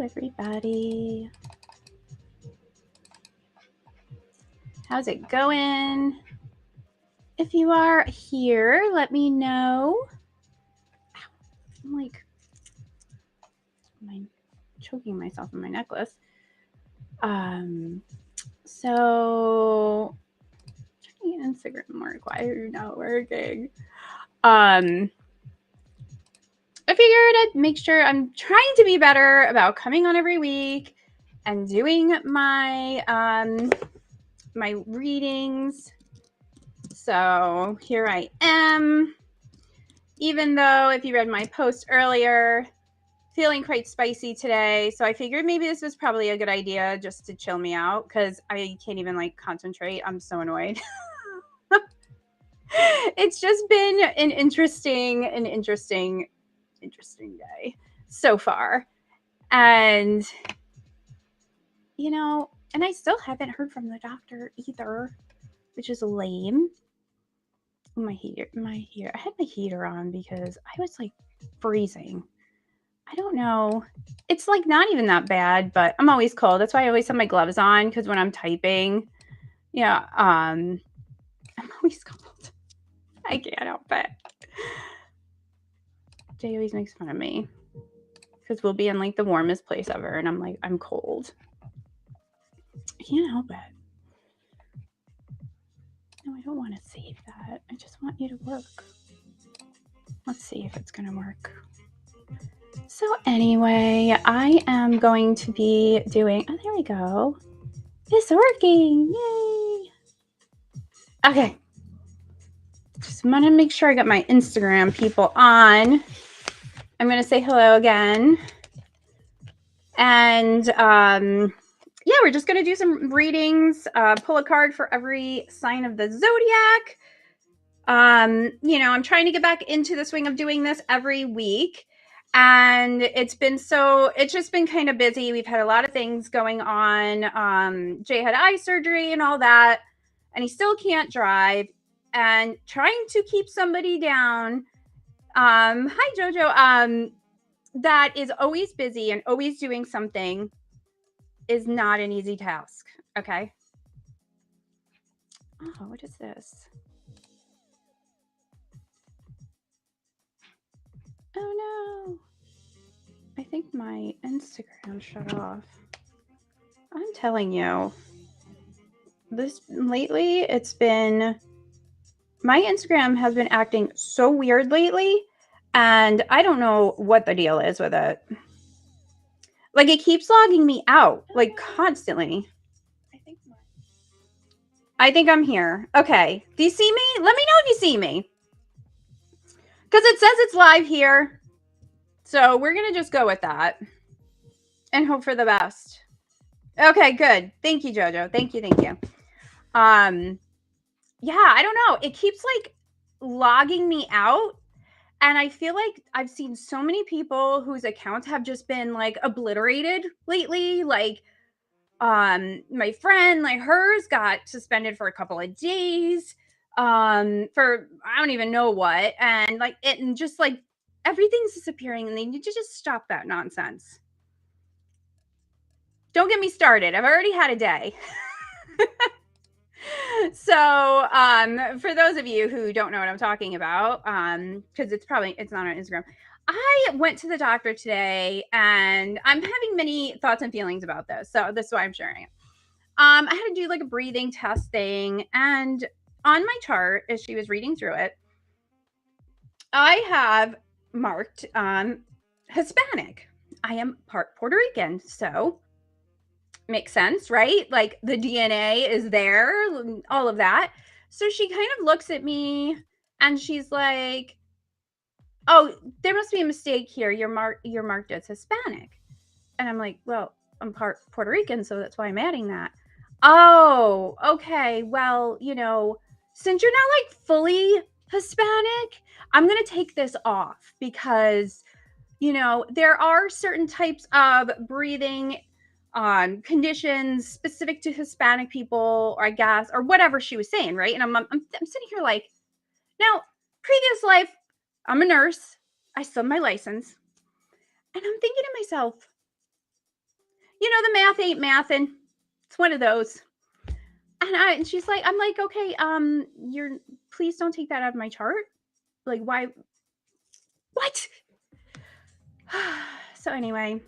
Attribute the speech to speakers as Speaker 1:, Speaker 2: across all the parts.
Speaker 1: Everybody. How's it going? If you are here, let me know. I'm choking myself in my necklace. So trying Instagram work. Why are you not working? I figured I'd make sure I'm trying to be better about coming on every week and doing my my readings. So here I am. Even though if you read my post earlier, feeling quite spicy today. So I figured maybe this was probably a good idea just to chill me out because I can't even concentrate. I'm so annoyed. It's just been an interesting day so far. And and I still haven't heard from the doctor either, which is lame. My heater. I had my heater on because I was freezing. I don't know. It's not even that bad, but I'm always cold. That's why I always have my gloves on because when I'm typing, I'm always cold. I can't help it. Jay always makes fun of me because we'll be in the warmest place ever, and I'm cold. I can't help it. No, I don't want to save that. I just want you to work. Let's see if it's going to work. So anyway, I am going to be doing, oh, there we go. It's working. Yay. Okay. Just want to make sure I got my Instagram people on. I'm going to say hello again. And yeah, we're just going to do some readings, pull a card for every sign of the zodiac. I'm trying to get back into the swing of doing this every week. And it's just been kind of busy. We've had a lot of things going on. Jay had eye surgery and all that, and he still can't drive. And trying to keep somebody down. Hi, Jojo. That is always busy and always doing something is not an easy task. Okay. Oh, what is this? Oh no. I think my Instagram shut off. I'm telling you, lately my Instagram has been acting so weird lately, and I don't know what the deal is with it. It keeps logging me out, constantly. I think I'm here. Okay. Do you see me? Let me know if you see me. Because it says it's live here. So we're going to just go with that and hope for the best. Okay, good. Thank you, Jojo. Thank you. Yeah, I don't know. It keeps logging me out. And I feel like I've seen so many people whose accounts have just been obliterated lately. My friend, hers got suspended for a couple of days for I don't even know what. And everything's disappearing, and they need to just stop that nonsense. Don't get me started. I've already had a day. So for those of you who don't know what I'm talking about, because it's not on Instagram, I went to the doctor today, and I'm having many thoughts and feelings about this. So this is why I'm sharing it. I had to do a breathing test thing, and on my chart, as she was reading through it, I have marked Hispanic. I am part Puerto Rican, so makes sense, right? The DNA is there, all of that. So she kind of looks at me and she's like, "Oh, there must be a mistake here. You're marked as Hispanic." And I'm like, "Well, I'm part Puerto Rican, so that's why I'm adding that." "Oh, okay. Well, since you're not fully Hispanic, I'm going to take this off because there are certain types of breathing conditions specific to Hispanic people, or I guess, or whatever she was saying, right?" And I'm sitting here now, previous life, I'm a nurse. I still have my license. And I'm thinking to myself, the math ain't mathin'. It's one of those. And she's like, I'm like, okay, please don't take that out of my chart. Like, why? What? So anyway,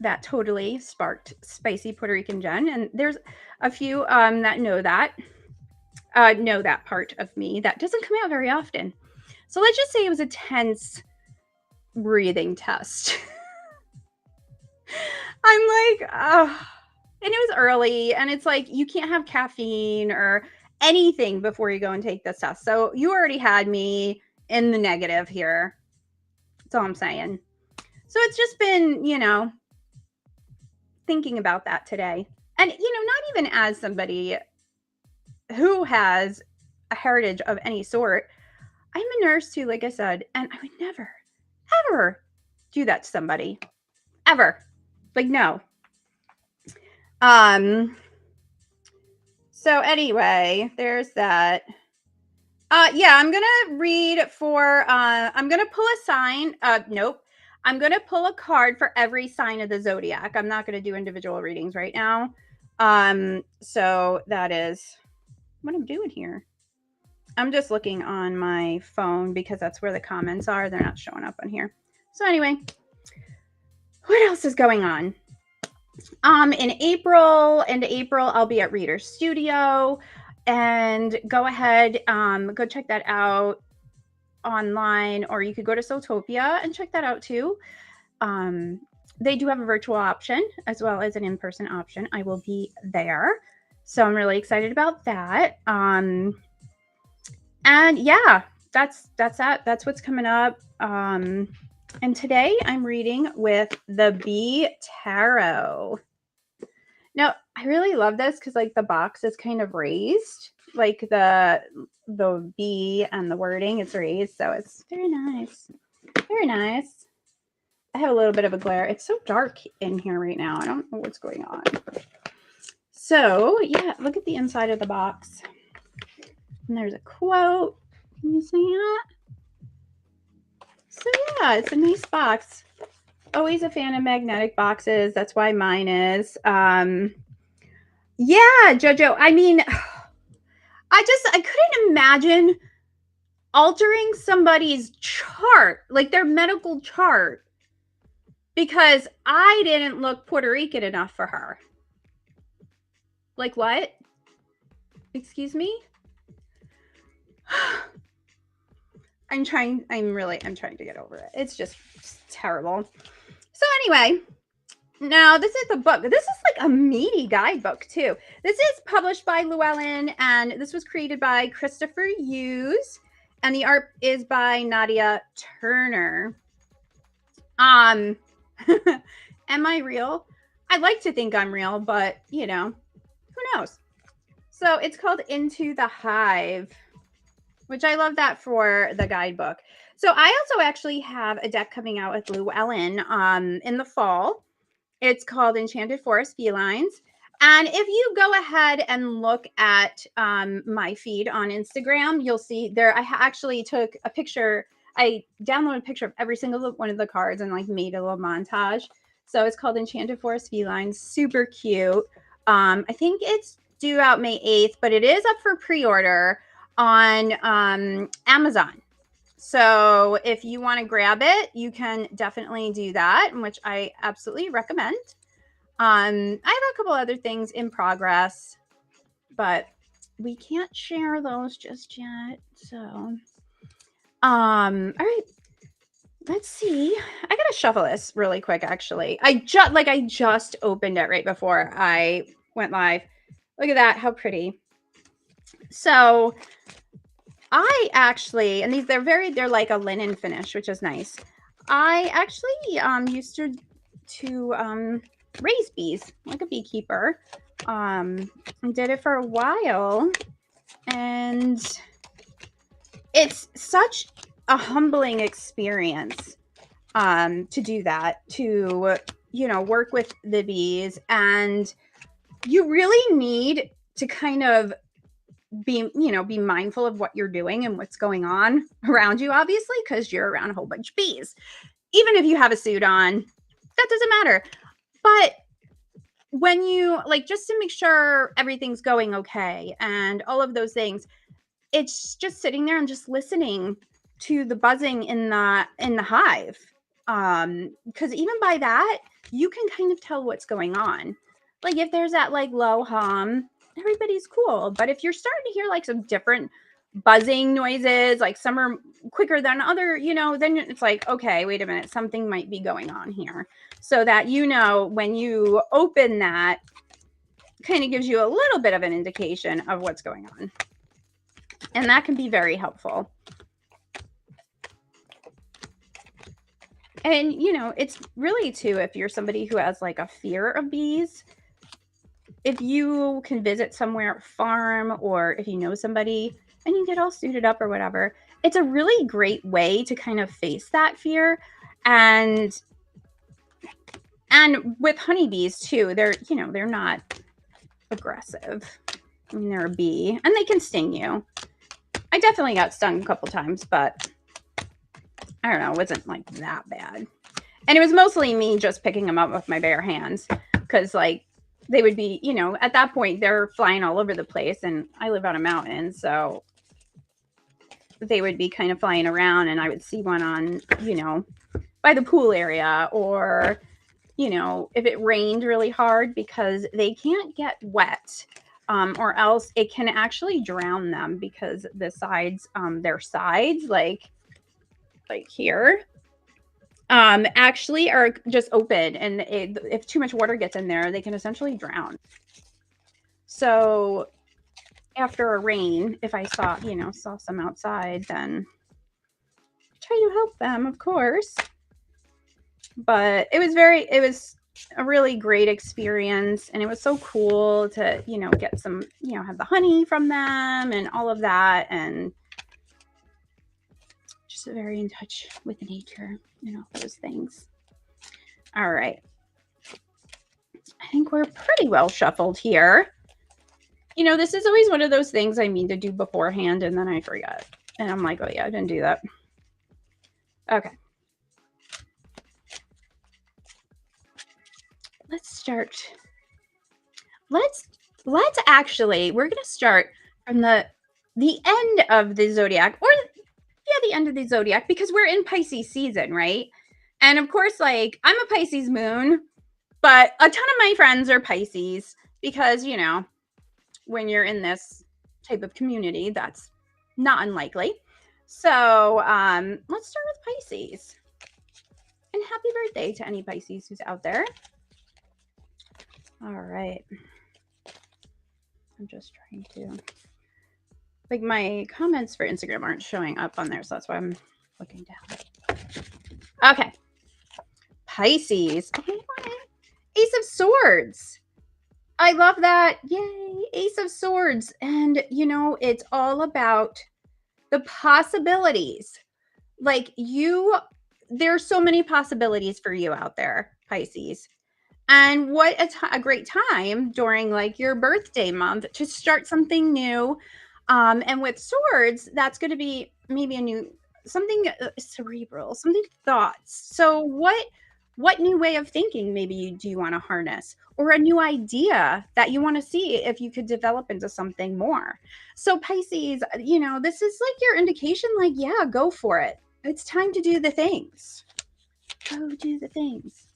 Speaker 1: that totally sparked spicy Puerto Rican Jen. And there's a few that know that part of me that doesn't come out very often. So let's just say it was a tense breathing test. I'm like, oh, and it was early, and it's like you can't have caffeine or anything before you go and take this test. So you already had me in the negative here. That's all I'm saying. So it's just been, thinking about that today. And, not even as somebody who has a heritage of any sort. I'm a nurse too, like I said, and I would never, ever do that to somebody. Ever. Like, no. So anyway, there's that. Yeah, I'm gonna read for I'm gonna pull a sign. Nope. I'm gonna pull a card for every sign of the zodiac. I'm not gonna do individual readings right now. So that is what I'm doing here. I'm just looking on my phone because that's where the comments are. They're not showing up on here. So anyway, what else is going on? In April, I'll be at Reader Studio, and go ahead, go check that out online, or you could go to Soultopia and check that out too. They do have a virtual option as well as an in-person option. I will be there, so I'm really excited about that. And yeah, that's that. That's what's coming up. And today I'm reading with the Bee Tarot. Now, I really love this because like the box is kind of raised, like the bee and the wording is raised, so it's very nice. Very nice. I have a little bit of a glare. It's so dark in here right now. I don't know what's going on. So yeah, look at the inside of the box. And there's a quote. Can you see that? So yeah, it's a nice box. Always a fan of magnetic boxes. That's why mine is. Yeah, Jojo. I mean, I couldn't imagine altering somebody's chart, like their medical chart, because I didn't look Puerto Rican enough for her. Like what? Excuse me? I'm trying to get over it. It's just terrible. So anyway, now this is the book. This is like a meaty guidebook too. This is published by Llewellyn, and this was created by Christopher Hughes, and the art is by Nadia Turner. Am I real? I'd like to think I'm real, but who knows? So it's called Into the Hive, which I love that for the guidebook. So I also actually have a deck coming out with Llewellyn in the fall. It's called Enchanted Forest Felines. And if you go ahead and look at my feed on Instagram, you'll see there, I actually took a picture. I downloaded a picture of every single one of the cards and like made a little montage. So it's called Enchanted Forest Felines. Super cute. I think it's due out May 8th, but it is up for pre-order on Amazon. So if you want to grab it, you can definitely do that, which I absolutely recommend. I have a couple other things in progress, but we can't share those just yet. So, all right. Let's see. I gotta shuffle this really quick, actually. I just opened it right before I went live. Look at that, how pretty. So I actually, and they're like a linen finish, which is nice. I actually used to raise bees, like a beekeeper. Did it for a while, and it's such a humbling experience to do that, to work with the bees, and you really need to kind of be mindful of what you're doing and what's going on around you, obviously, because you're around a whole bunch of bees. Even if you have a suit on, that doesn't matter. when you like, just to make sure everything's going okay and all of those things, it's just sitting there and just listening to the buzzing in the hive. Because even by that, you can kind of tell what's going on. Like if there's that like low hum, everybody's cool. But if you're starting to hear like some different buzzing noises, like some are quicker than other, then it's like, okay, wait a minute, something might be going on here. So that when you open that, kind of gives you a little bit of an indication of what's going on. And that can be very helpful. And, it's really too, if you're somebody who has like a fear of bees, if you can visit somewhere farm, or if you know somebody and you get all suited up or whatever, it's a really great way to kind of face that fear. And with honeybees too, they're not aggressive. I mean, they're a bee and they can sting you. I definitely got stung a couple times, but I don't know, it wasn't like that bad. And it was mostly me just picking them up with my bare hands, because like they would be, at that point they're flying all over the place, and I live on a mountain, so they would be kind of flying around, and I would see one on, by the pool area, or, if it rained really hard, because they can't get wet. Or else it can actually drown them, because the sides, their sides, like here, actually are just open, and if too much water gets in there, they can essentially drown. So after a rain, if I saw some outside, then try to help them, of course. But it was a really great experience, and it was so cool to get some, have the honey from them and all of that, and just very in touch with nature and all those things. All right, I think we're pretty well shuffled here. This is always one of those things I mean to do beforehand, and then I forget, and I'm like, oh yeah, I didn't do that. Okay, let's start. Let's actually, we're gonna start from the end of the zodiac, or the end of the zodiac, because we're in Pisces season, right? And of course, like, I'm a Pisces moon, but a ton of my friends are Pisces, because when you're in this type of community, that's not unlikely. So let's start with Pisces. And happy birthday to any Pisces who's out there. All right. I'm just trying to, like, my comments for Instagram aren't showing up on there, so that's why I'm looking down. Okay. Pisces. Okay. Ace of Swords. I love that. Yay. Ace of Swords. And, it's all about the possibilities. Like, there's so many possibilities for you out there, Pisces. And what a great time during like your birthday month to start something new. And with swords, that's going to be maybe something cerebral, something thoughts. So what new way of thinking maybe do you want to harness, or a new idea that you want to see if you could develop into something more? So Pisces, this is like your indication, like, yeah, go for it. It's time to do the things. Go do the things.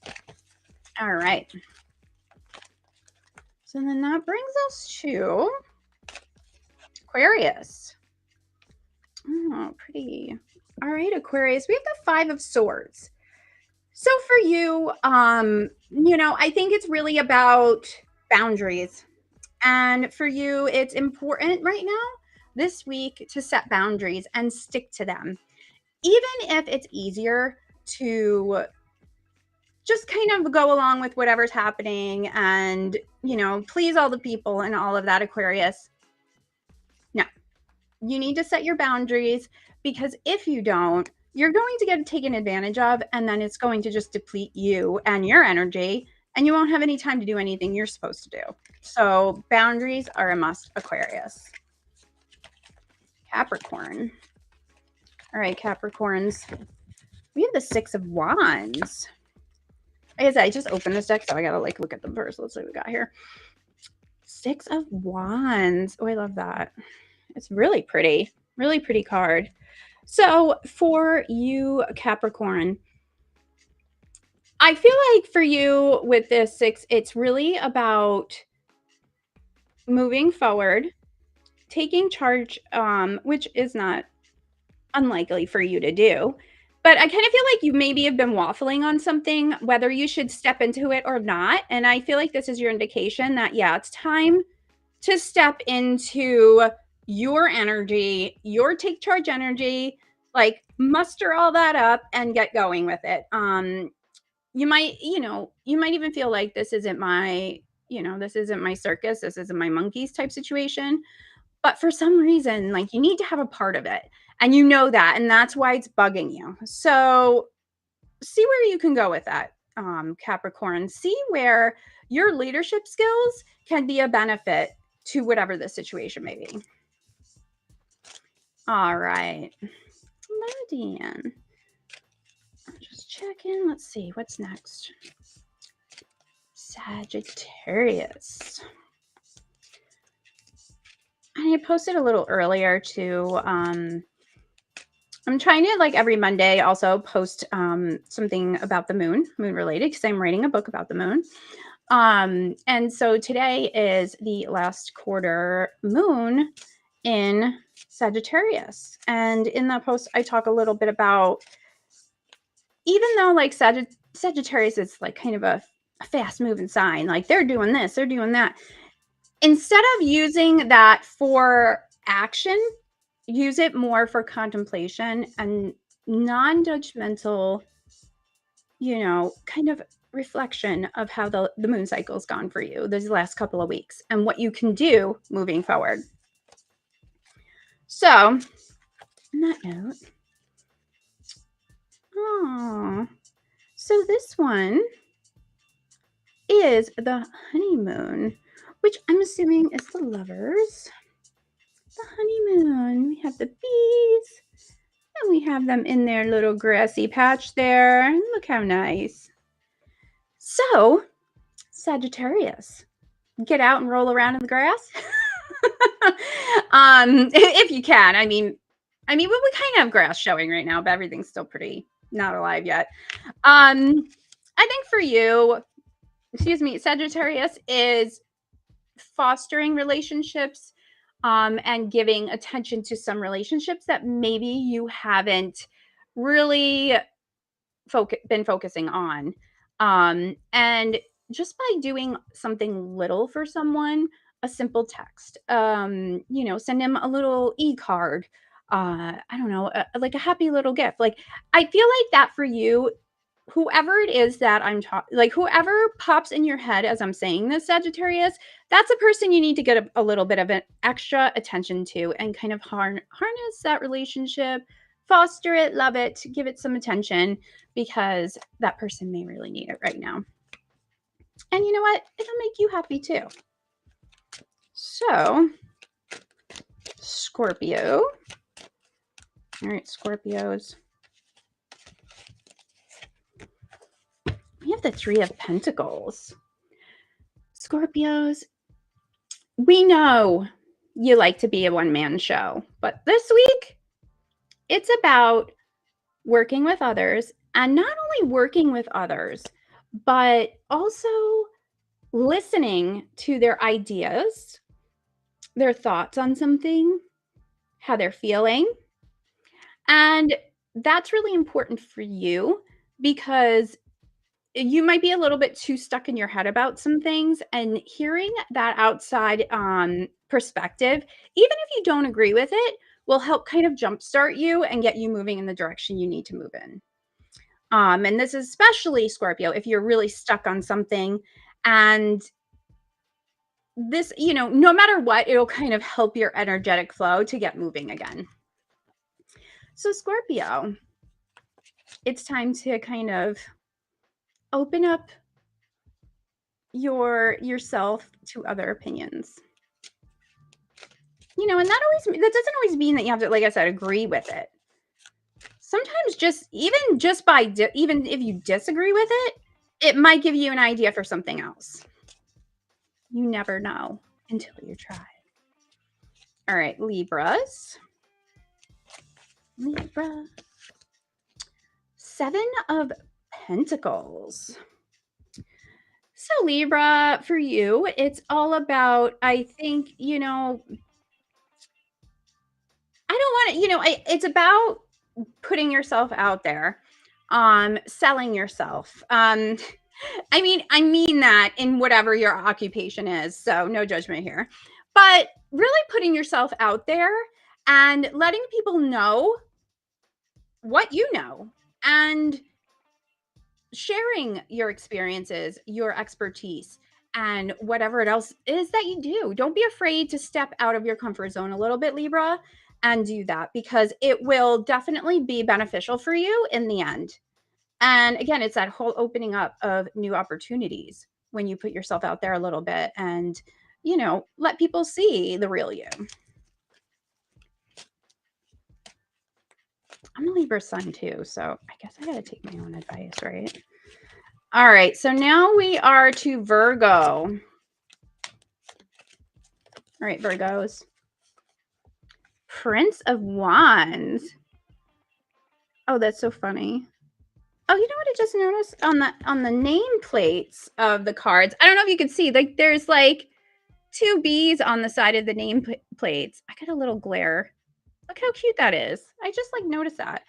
Speaker 1: All right. So then that brings us to Aquarius. Oh, pretty. All right, Aquarius. We have the Five of Swords. So for you, I think it's really about boundaries. And for you, it's important right now, this week, to set boundaries and stick to them. Even if it's easier to just kind of go along with whatever's happening and, please all the people and all of that, Aquarius. No, you need to set your boundaries, because if you don't, you're going to get taken advantage of, and then it's going to just deplete you and your energy, and you won't have any time to do anything you're supposed to do. So boundaries are a must, Aquarius. Capricorn. All right, Capricorns. We have the Six of Wands. I guess I just opened this deck, so I gotta like look at them first. Let's see what we got here. 6 of Wands. Oh, I love that. It's really pretty card. So for you, Capricorn, I feel like for you with this 6, it's really about moving forward, taking charge, which is not unlikely for you to do. But I kind of feel like you maybe have been waffling on something, whether you should step into it or not. And I feel like this is your indication that, yeah, it's time to step into your energy, your take charge energy, like muster all that up and get going with it. You might even feel like this isn't my circus, this isn't my monkeys type situation. But for some reason, like, you need to have a part of it. And you know that, and that's why it's bugging you. So see where you can go with that, Capricorn. See where your leadership skills can be a benefit to whatever the situation may be. All right. Lodian. Just check in. Let's see. What's next? Sagittarius. I posted a little earlier too. I'm trying to, like, every Monday also post something about the moon related, because I'm writing a book about the moon. And so today is the last quarter moon in Sagittarius. And in that post, I talk a little bit about, even though like Sagittarius is like kind of a fast moving sign, like they're doing this, they're doing that. Instead of using that for action, use it more for contemplation and non-judgmental, kind of reflection of how the moon cycle's gone for you these last couple of weeks and what you can do moving forward. So, on that note, so this one is the honeymoon, which I'm assuming is the lovers. The honeymoon. We have the bees, and we have them in their little grassy patch there. Look how nice. So, Sagittarius, get out and roll around in the grass. If you can. I mean, we kind of have grass showing right now, but everything's still pretty not alive yet. I think for you, Sagittarius is fostering relationships, and giving attention to some relationships that maybe you haven't really been focusing on. And just by doing something little for someone, a simple text, send them a little e-card, I don't know, like a happy little gift. Like, I feel like that for you, whoever it is that I'm talking, like whoever pops in your head as I'm saying this, Sagittarius, that's a person you need to get a little bit of an extra attention to and kind of harness that relationship, foster it, love it, give it some attention, because that person may really need it right now. And you know what? It'll make you happy too. So, Scorpio. All right, Scorpios. We have the 3 of Pentacles. Scorpios, we know you like to be a one-man show, but this week, it's about working with others, and not only working with others, but also listening to their ideas, their thoughts on something, how they're feeling. And that's really important for you, because you might be a little bit too stuck in your head about some things, and hearing that outside perspective, even if you don't agree with it, will help kind of jumpstart you and get you moving in the direction you need to move in. And this is especially, Scorpio, if you're really stuck on something, and this, no matter what, it'll kind of help your energetic flow to get moving again. So Scorpio, it's time to kind of open up yourself to other opinions. And that doesn't always mean that you have to, like I said, agree with it. Sometimes even if you disagree with it, it might give you an idea for something else. You never know until you try. All right, Libras. Libra. 7 of Pentacles. So Libra, for you, it's all about, I think, I don't want to, it's about putting yourself out there, selling yourself. I mean that in whatever your occupation is, so no judgment here. But really putting yourself out there and letting people know what you know and sharing your experiences, your expertise, and whatever it else is that you do. Don't be afraid to step out of your comfort zone a little bit, Libra, and do that because it will definitely be beneficial for you in the end. And again, it's that whole opening up of new opportunities when you put yourself out there a little bit and, let people see the real you. I'm a Libra sun too, so I guess I got to take my own advice, right? All right, so now we are to Virgo. All right, Virgos. Prince of Wands. Oh, that's so funny. Oh, you know what I just noticed on the nameplates of the cards? I don't know if you can see, like there's like 2 bees on the side of the nameplates. I got a little glare. Look how cute that is. I just like noticed that.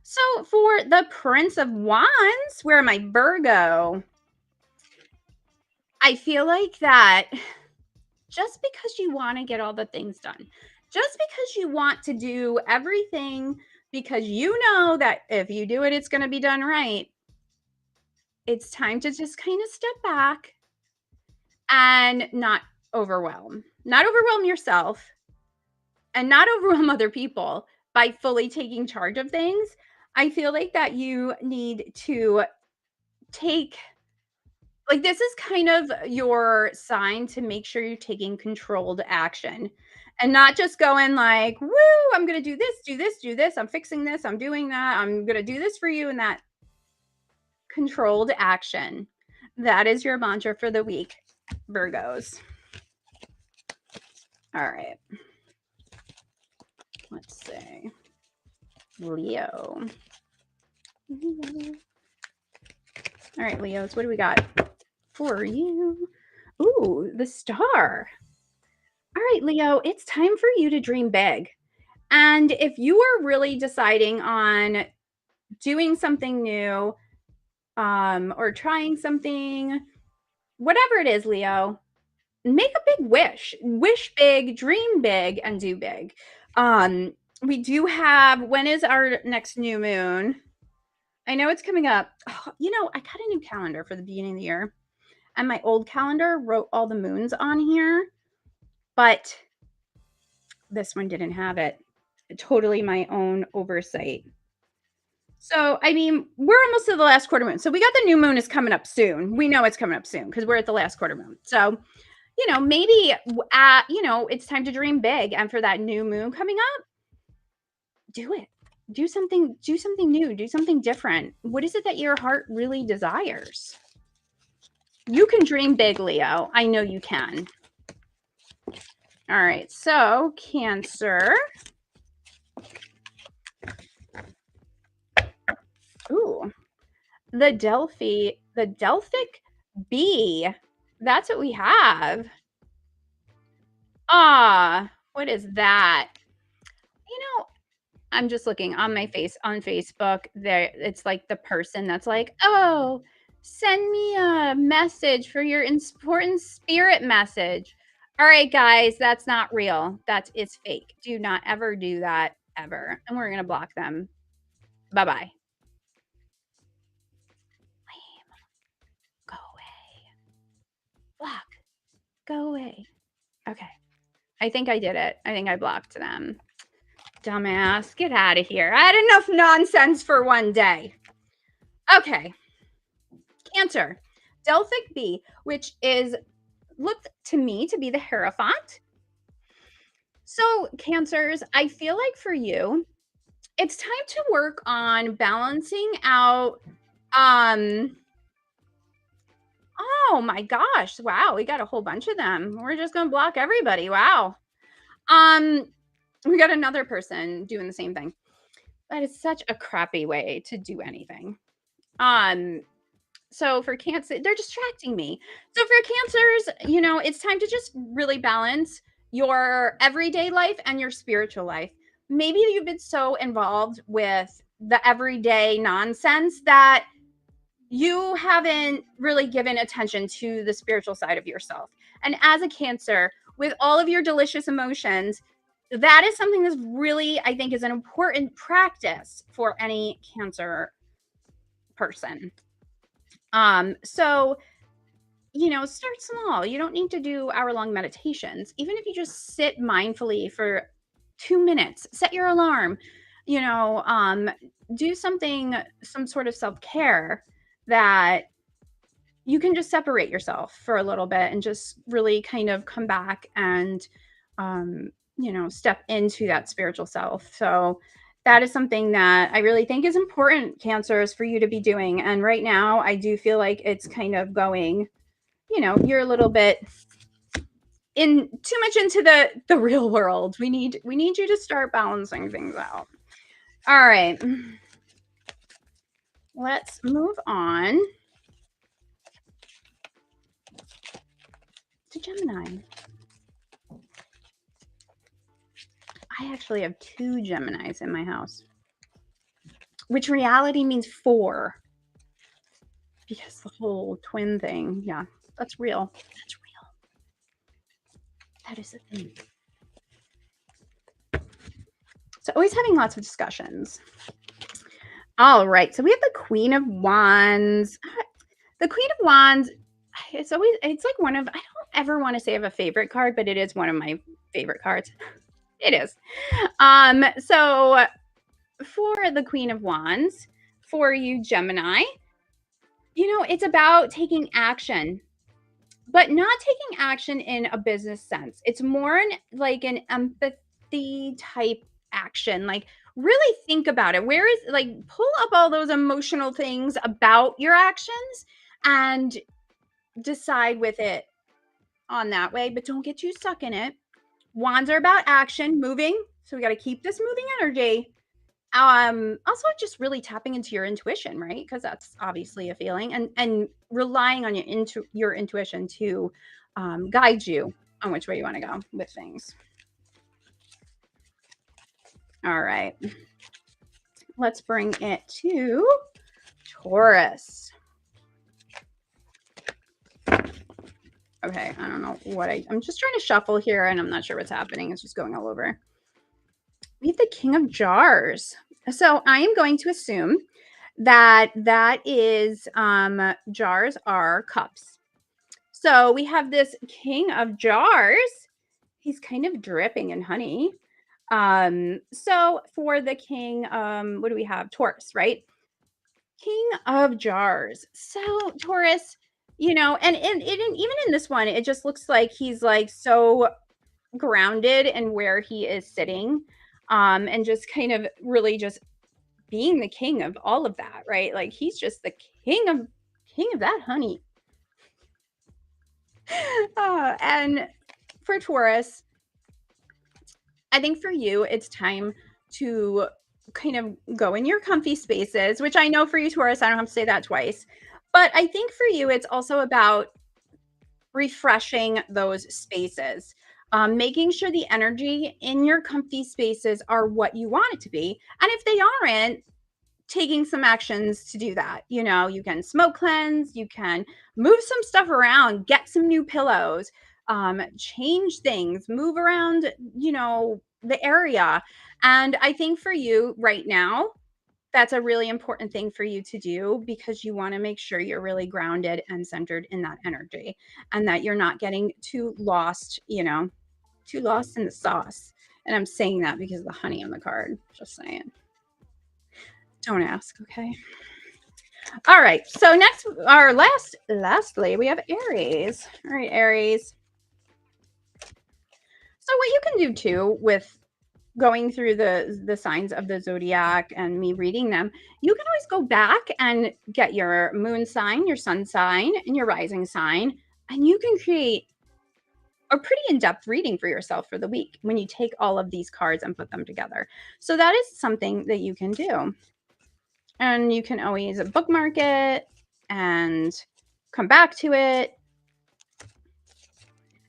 Speaker 1: So for the Prince of Wands, where am I? Virgo. I feel like that just because you want to get all the things done, just because you want to do everything because you know that if you do it, it's going to be done right. It's time to just kind of step back and not overwhelm yourself and not overwhelm other people by fully taking charge of things. I feel like that you need to take, like, this is kind of your sign to make sure you're taking controlled action and not just going like, woo, I'm going to do this, do this, do this. I'm fixing this. I'm doing that. I'm going to do this for you. And that controlled action. That is your mantra for the week, Virgos. All right. Let's see. Leo. All right, Leos, what do we got for you? Ooh, the star. All right, Leo, it's time for you to dream big. And if you are really deciding on doing something new, or trying something, whatever it is, Leo, make a big wish. Wish big, dream big, and do big. We do have, when is our next new moon? I know it's coming up. Oh, I got a new calendar for the beginning of the year. And my old calendar wrote all the moons on here, but this one didn't have it. Totally my own oversight. So, we're almost to the last quarter moon. So, we got the new moon is coming up soon. We know it's coming up soon because we're at the last quarter moon. So, maybe it's time to dream big. And for that new moon coming up, do it. Do something new, do something different. What is it that your heart really desires? You can dream big, Leo. I know you can. All right, so Cancer. Ooh, the Delphic bee. That's what we have. What is that? I'm just looking on my face on Facebook. There, it's like the person that's like, oh, send me a message for your important spirit message. All right, guys, that's not real. It's fake. Do not ever do that ever. And we're gonna block them. Bye-bye. Go away. Block. Go away. Okay. I think I did it. I think I blocked them. Dumbass, get out of here. I had enough nonsense for one day. Okay. Cancer. Delphic bee, which looked to me to be the Hierophant. So, Cancers, I feel like for you, it's time to work on balancing out Oh my gosh. Wow, we got a whole bunch of them. We're just gonna block everybody. Wow. Um, we got another person doing the same thing. That is such a crappy way to do anything. Um, so for Cancer, they're distracting me. So for Cancers, it's time to just really balance your everyday life and your spiritual life. Maybe you've been so involved with the everyday nonsense that you haven't really given attention to the spiritual side of yourself. And as a Cancer, with all of your delicious emotions, that is something that's really, I think, is an important practice for any Cancer person. So start small. You don't need to do hour-long meditations. Even if you just sit mindfully for 2 minutes, set your alarm, you know, um, do something, some sort of self-care that you can just separate yourself for a little bit and just really kind of come back and step into that spiritual self. So that is something that I really think is important, Cancers, for you to be doing. And right now I do feel like it's kind of going, you're a little bit in too much into the real world. We need you to start balancing things out. All right. Let's move on to Gemini. I actually have 2 Geminis in my house, which reality means 4 because the whole twin thing. Yeah, that's real. That's real. That is a thing. So always having lots of discussions. All right. So we have the Queen of Wands. The Queen of Wands, it's like one of, I don't ever want to say I have a favorite card, but it is one of my favorite cards. It is. So for the Queen of Wands, for you Gemini, it's about taking action, but not taking action in a business sense. It's more like an empathy type action. Like, really think about it. Where is, like, pull up all those emotional things about your actions and decide with it on that way, but don't get too stuck in it. Wands are about action, moving. So we got to keep this moving energy. Also just really tapping into your intuition, right? Because that's obviously a feeling, and relying on your intuition to guide you on which way you want to go with things. All right. Let's bring it to Taurus. Okay, I don't know what I'm just trying to shuffle here and I'm not sure what's happening. It's just going all over. We have the King of Jars. So I am going to assume that is jars are cups. So we have this King of Jars. He's kind of dripping in honey. So for the King, what do we have? Taurus, right? King of Jars. So Taurus, and even in this one, it just looks like he's like so grounded in where he is sitting, and just kind of really just being the king of all of that, right? Like, he's just the king of that honey. And for Taurus, I think for you, it's time to kind of go in your comfy spaces, which I know for you, Taurus, I don't have to say that twice. But I think for you, it's also about refreshing those spaces, making sure the energy in your comfy spaces are what you want it to be. And if they aren't, taking some actions to do that. You can smoke cleanse, you can move some stuff around, get some new pillows, change things, move around, the area. And I think for you right now, that's a really important thing for you to do, because you want to make sure you're really grounded and centered in that energy, and that you're not getting too lost, too lost in the sauce. And I'm saying that because of the honey on the card. Just saying. Don't ask, okay? All right. So next, our lastly, we have Aries. All right, Aries. So what you can do too with going through the signs of the zodiac and me reading them, you can always go back and get your moon sign, your sun sign, and your rising sign, and you can create a pretty in-depth reading for yourself for the week when you take all of these cards and put them together. So that is something that you can do. And you can always bookmark it and come back to it.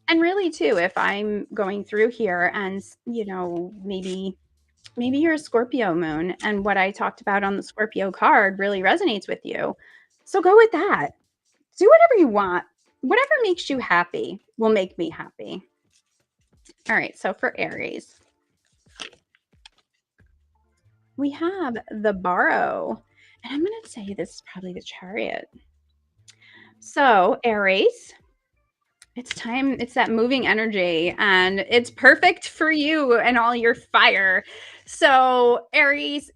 Speaker 1: And really too, if I'm going through here and, maybe you're a Scorpio moon and what I talked about on the Scorpio card really resonates with you. So go with that. Do whatever you want. Whatever makes you happy will make me happy. All right, so for Aries, we have the Borrow. And I'm going to say this is probably the Chariot. So, Aries, it's time. It's that moving energy, and it's perfect for you and all your fire. So, Aries,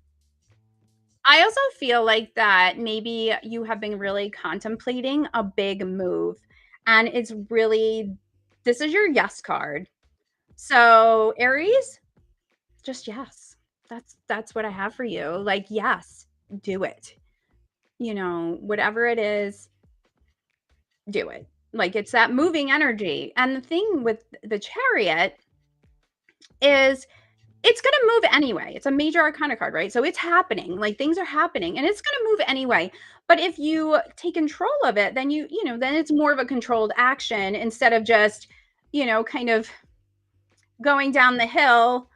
Speaker 1: I also feel like that maybe you have been really contemplating a big move, and it's really this is your yes card. So, Aries, just yes. That's what I have for you. Like, yes, do it. Whatever it is, do it. Like, it's that moving energy. And the thing with the Chariot is it's going to move anyway. It's a major arcana card, right? So it's happening. Like, things are happening and it's going to move anyway. But if you take control of it, then then it's more of a controlled action instead of just, kind of going down the hill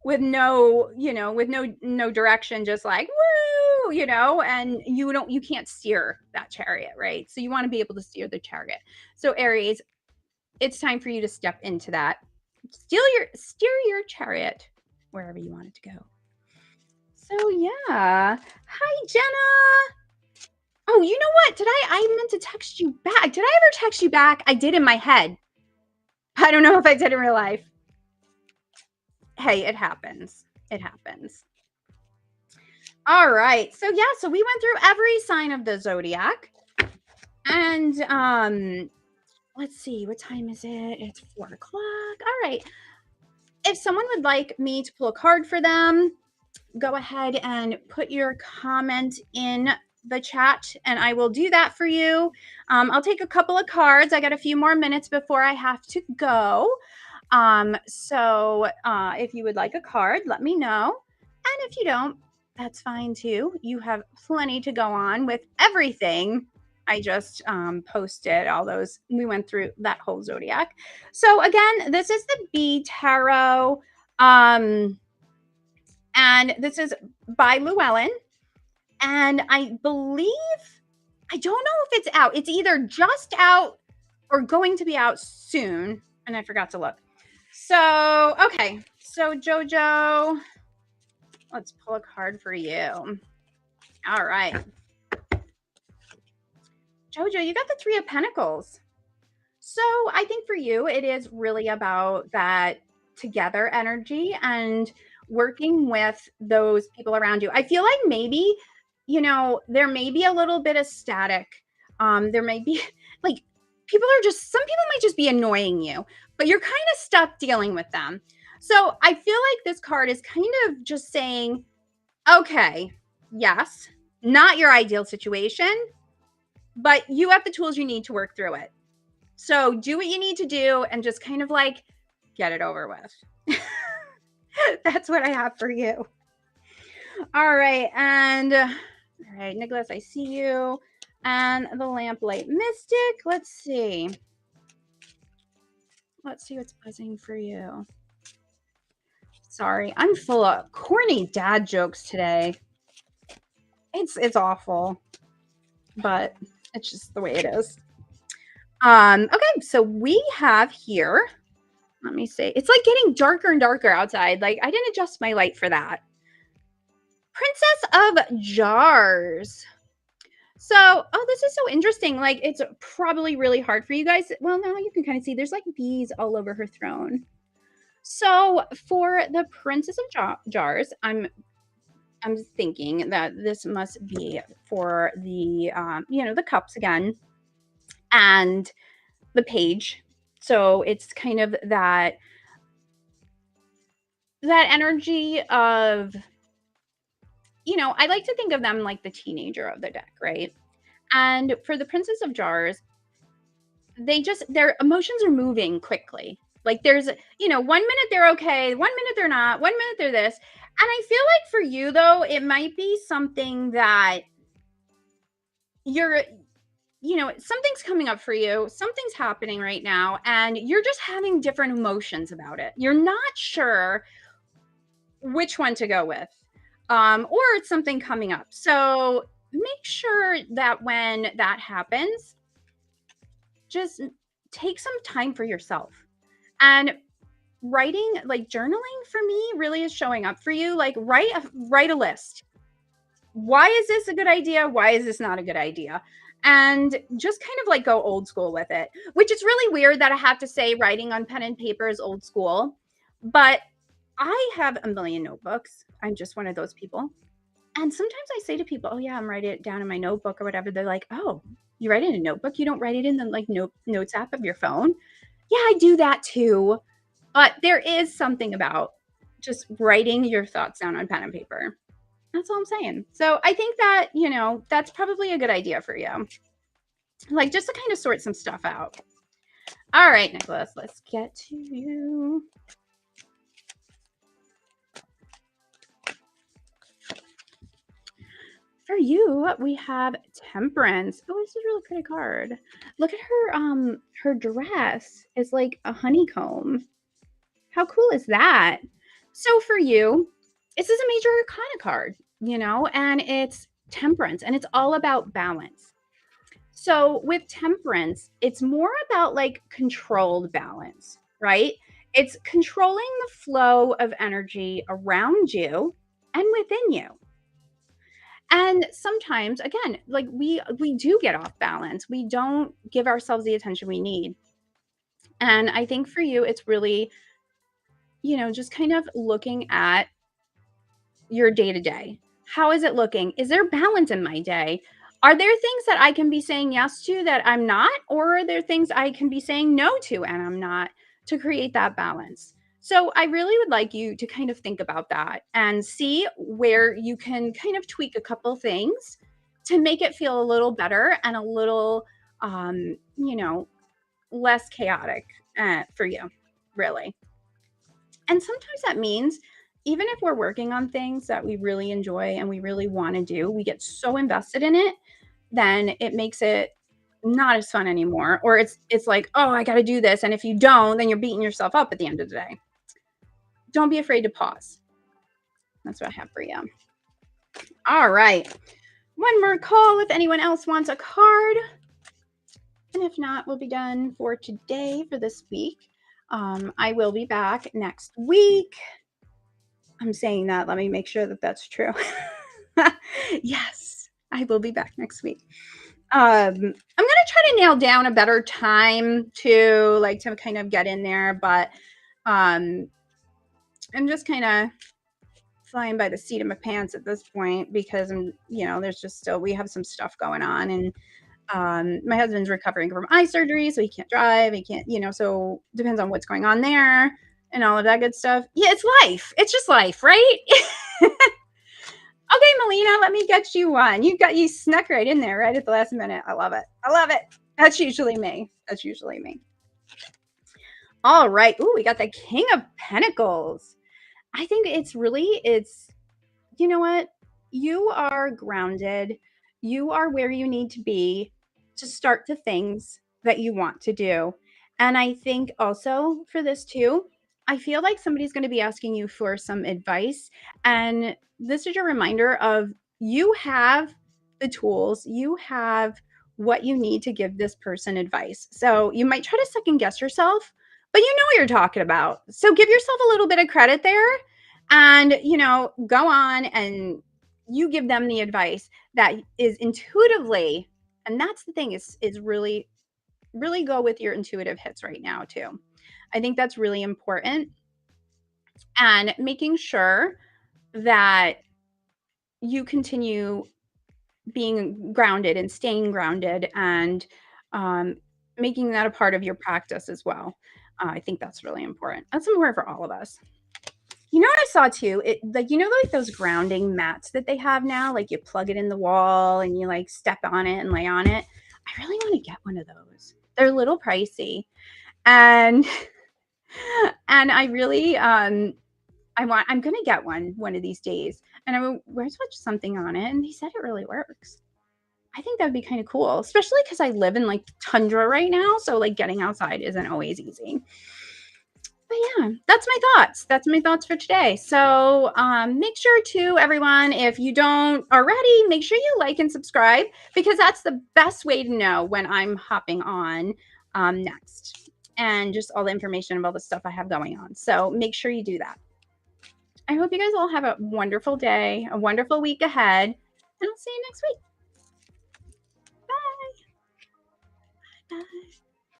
Speaker 1: with no direction, just like woo, and you can't steer that chariot, right? So you want to be able to steer the chariot. So Aries, it's time for you to step into that. Steer your chariot wherever you want it to go. So yeah. Hi, Jenna. Oh, you know what? I meant to text you back. Did I ever text you back? I did in my head. I don't know if I did in real life. Hey, it happens. It happens. All right. So yeah, so we went through every sign of the zodiac. And let's see, what time is it? It's 4 o'clock. All right. If someone would like me to pull a card for them, go ahead and put your comment in the chat and I will do that for you. I'll take a couple of cards. I got a few more minutes before I have to go. So if you would like a card, let me know. And if you don't, that's fine too. You have plenty to go on with everything. I just posted all those. We went through that whole zodiac. So again, this is the B Tarot. And this is by Llewellyn. And I believe, I don't know if it's out. It's either just out or going to be out soon. And I forgot to look. So, okay. So, Jojo, let's pull a card for you. All right. Jojo, you got the Three of Pentacles. So, I think for you, it is really about that together energy and working with those people around you. I feel like maybe, there may be a little bit of static. There may be like some people might just be annoying you, but you're kind of stuck dealing with them. So I feel like this card is kind of just saying, okay, yes, not your ideal situation, but you have the tools you need to work through it. So do what you need to do and just kind of like get it over with. That's what I have for you. All right. And all right, Nicholas, I see you. And the Lamplight Mystic. Let's see. Let's see what's buzzing for you. Sorry, I'm full of corny dad jokes today. It's awful, but it's just the way it is. Okay, so we have here, let me see. It's like getting darker and darker outside. Like I didn't adjust my light for that. Princess of Jars. So, oh, this is so interesting. Like, it's probably really hard for you guys. Well, now you can kind of see there's like bees all over her throne. So, for the Princess of Jars, I'm thinking that this must be for the the cups again and the page. So it's kind of that that energy of, I like to think of them like the teenager of the deck, right? And for the Princess of Jars, their emotions are moving quickly. Like there's, 1 minute they're okay, 1 minute they're not, 1 minute they're this. And I feel like for you though, it might be something that you're, something's coming up for you, something's happening right now, and you're just having different emotions about it. You're not sure which one to go with, or it's something coming up. So make sure that when that happens, just take some time for yourself. And writing, like journaling for me, really is showing up for you. Like write a list. Why is this a good idea? Why is this not a good idea? And just kind of like go old school with it, which is really weird that I have to say writing on pen and paper is old school. But I have a million notebooks. I'm just one of those people. And sometimes I say to people, "Oh yeah, I'm writing it down in my notebook or whatever." They're like, "Oh, you write it in a notebook? You don't write it in the like notes app of your phone?" Yeah, I do that too. But there is something about just writing your thoughts down on pen and paper. That's all I'm saying. So I think that, that's probably a good idea for you. Like just to kind of sort some stuff out. All right, Nicholas, let's get to you. For you, we have Temperance. Oh, this is a really pretty card. Look at her dress is like a honeycomb. How cool is that? So for you, this is a major arcana card, and it's Temperance, and it's all about balance. So with Temperance, it's more about like controlled balance, right? It's controlling the flow of energy around you and within you. And sometimes, again, like we do get off balance. We don't give ourselves the attention we need. And I think for you, it's really, just kind of looking at your day to day. How is it looking? Is there balance in my day? Are there things that I can be saying yes to that I'm not? Or are there things I can be saying no to and I'm not, to create that balance? So I really would like you to kind of think about that and see where you can kind of tweak a couple things to make it feel a little better and a little, um, you know, less chaotic for you, really. And sometimes that means even if we're working on things that we really enjoy and we really want to do, we get so invested in it, then it makes it not as fun anymore. Or it's like, oh, I got to do this. And if you don't, then you're beating yourself up at the end of the day. Don't be afraid to pause. That's what I have for you. All right. One more call if anyone else wants a card. And if not, we'll be done for today for this week. I will be back next week. I'm saying that. Let me make sure that that's true. Yes, I will be back next week. I'm gonna try to nail down a better time to kind of get in there, but I'm just kind of flying by the seat of my pants at this point because there's just still we have some stuff going on, and my husband's recovering from eye surgery, so he can't drive. He can't, so depends on what's going on there and all of that good stuff. Yeah, it's life. It's just life, right? Okay, Melina, let me get you one. You snuck right in there right at the last minute. I love it. I love it. That's usually me. That's usually me. All right. Ooh, we got the King of Pentacles. I think it's you know what? You are grounded. You are where you need to be to start the things that you want to do. And I think also for this too, I feel like somebody's going to be asking you for some advice. And this is your reminder of you have the tools, you have what you need to give this person advice. So you might try to second guess yourself, but you know what you're talking about. So give yourself a little bit of credit there and, go on and you give them the advice that is intuitively, and that's the thing is really really go with your intuitive hits right now too. I think that's really important, and making sure that you continue being grounded and staying grounded and um, making that a part of your practice as well. I think that's really important. That's important for all of us. You know what I saw too? It like, like those grounding mats that they have now, like you plug it in the wall and you like step on it and lay on it. I really want to get one of those. They're a little pricey. And and I really I'm gonna get one of these days. And I where's something on it, and they said it really works. I think that'd be kind of cool, especially because I live in like tundra right now, so like getting outside isn't always easy. But yeah, that's my thoughts. That's my thoughts for today. So make sure to everyone, if you don't already, make sure you like and subscribe, because that's the best way to know when I'm hopping on next, and just all the information about the stuff I have going on. So make sure you do that. I hope you guys all have a wonderful day, a wonderful week ahead, and I'll see you next week. Bye. Bye.